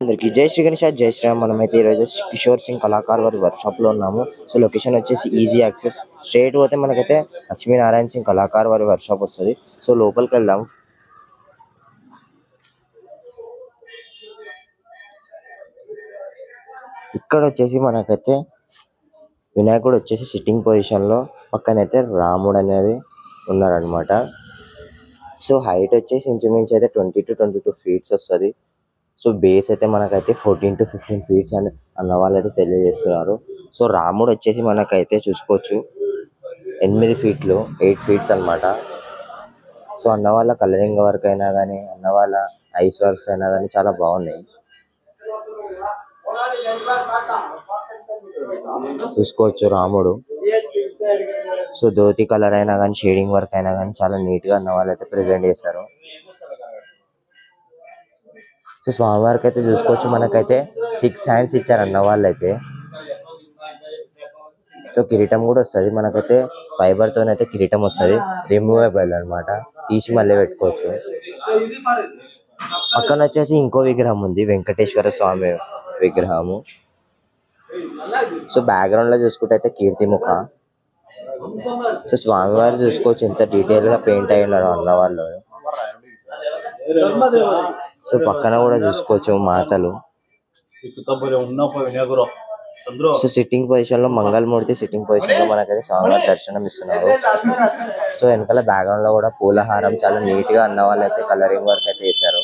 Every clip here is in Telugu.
అందరికి జై శ్రీ గణేష్, జై శ్రీరామ్. మనమైతే ఈరోజు కిషోర్ సింగ్ కళాకార్ వారి వర్క్షాప్ లో ఉన్నాము. సో లొకేషన్ వచ్చేసి ఈజీ యాక్సెస్. స్ట్రైట్ పోతే మనకైతే లక్ష్మీనారాయణ సింగ్ కళాకార్ వారి వర్క్షాప్ వస్తుంది. సో లోపలికి వెళ్దాం. ఇక్కడ వచ్చేసి మనకైతే వినాయకుడు వచ్చేసి సిట్టింగ్ పొజిషన్ లో, పక్కనైతే రాముడు అనేది ఉన్నారనమాట. సో హైట్ వచ్చేసి ఇంచుమించు అయితే 20 to 22 feet వస్తుంది. సో బేస్ అయితే మనకైతే 14 to 15 feet అని అన్న వాళ్ళు అయితే తెలియజేస్తున్నారు. సో రాముడు వచ్చేసి మనకైతే చూసుకోవచ్చు 8 feet 8 feet అనమాట. సో అన్న వాళ్ళ కలరింగ్ వర్క్ అయినా కానీ, అన్న వాళ్ళ ఐస్ వర్క్స్ అయినా కానీ చాలా బాగున్నాయి. చూసుకోవచ్చు రాముడు. సో ధోతి కలర్ అయినా కానీ, షేడింగ్ వర్క్ అయినా కానీ చాలా నీట్ గా అన్న వాళ్ళు అయితే ప్రెజెంట్ చేశారు. సో స్వామివారికి అయితే చూసుకోవచ్చు మనకైతే 6 hands ఇచ్చారు అన్న వాళ్ళు అయితే. సో కిరీటం కూడా వస్తుంది మనకైతే, ఫైబర్ తోనైతే కిరీటం వస్తుంది, రిమూవబుల్ అనమాట, తీసి మళ్ళీ పెట్టుకోవచ్చు. పక్కన వచ్చేసి ఇంకో విగ్రహం ఉంది, వెంకటేశ్వర స్వామి విగ్రహము. సో బ్యాక్గ్రౌండ్ లో చూసుకుంటే అయితే కీర్తిముఖ. సో స్వామివారు చూసుకోవచ్చు ఎంత డీటెయిల్ గా పెయింట్ అయి ఉన్నారు అన్న వాళ్ళు. సో పక్కన కూడా చూసుకోవచ్చు మాతలు. సో సిట్టింగ్ పొజిషన్ లో మంగళమూర్తి సిట్టింగ్ పొజిషన్ లో మనకైతే స్వామివారి దర్శనం ఇస్తున్నారు. సో వెనకాల బ్యాక్గ్రౌండ్ లో కూడా పూలహారం చాలా నీట్ గా అన్న వాళ్ళు అయితే కలరింగ్ వర్క్ అయితే వేశారు.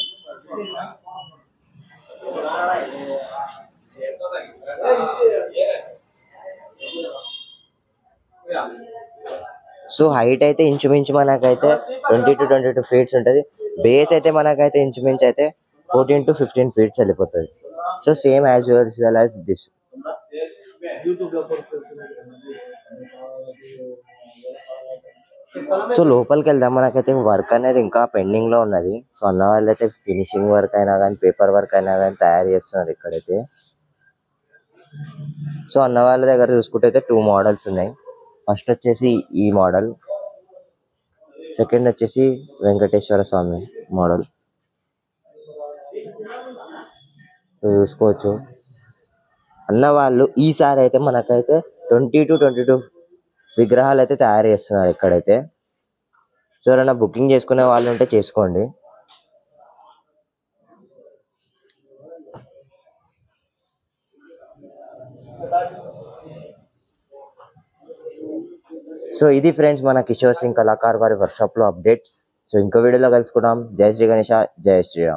సో హైట్ అయితే ఇంచుమించు మనకైతే 20 to 22 feet ఉంటది. బేస్ అయితే మనకైతే ఇంచుమించు అయితే 14 to 15 feet వెళ్ళిపోతుంది. So same as well as this. So లోపలికి వెళ్దాం. మనకైతే వర్క్ అనేది ఇంకా పెండింగ్ లో ఉన్నది. సో అన్న వాళ్ళు అయితే ఫినిషింగ్ వర్క్ అయినా కానీ, పేపర్ వర్క్ అయినా కానీ తయారు చేస్తున్నారు ఇక్కడైతే. సో అన్న వాళ్ళ దగ్గర చూసుకుంటే అయితే 2 models ఉన్నాయి. ఫస్ట్ వచ్చేసి ఈ మోడల్, సెకండ్ వచ్చేసి వెంకటేశ్వర స్వామి మోడల్. చూసుకోవచ్చు అన్న వాళ్ళు ఈసారి అయితే మనకైతే 20 to 22 విగ్రహాలు అయితే తయారు చేస్తున్నారు ఇక్కడైతే. సో ఎవరైనా బుకింగ్ చేసుకునే వాళ్ళు ఉంటే చేసుకోండి. సో ఇది ఫ్రెండ్స్ మన కిషోర్ సింగ్ కళాకార్ వారి వర్క్షాప్ లో అప్డేట్. సో ఇంకో వీడియోలో కలుసుకుందాం. జై శ్రీ గణేష, జై శ్రీరామ్.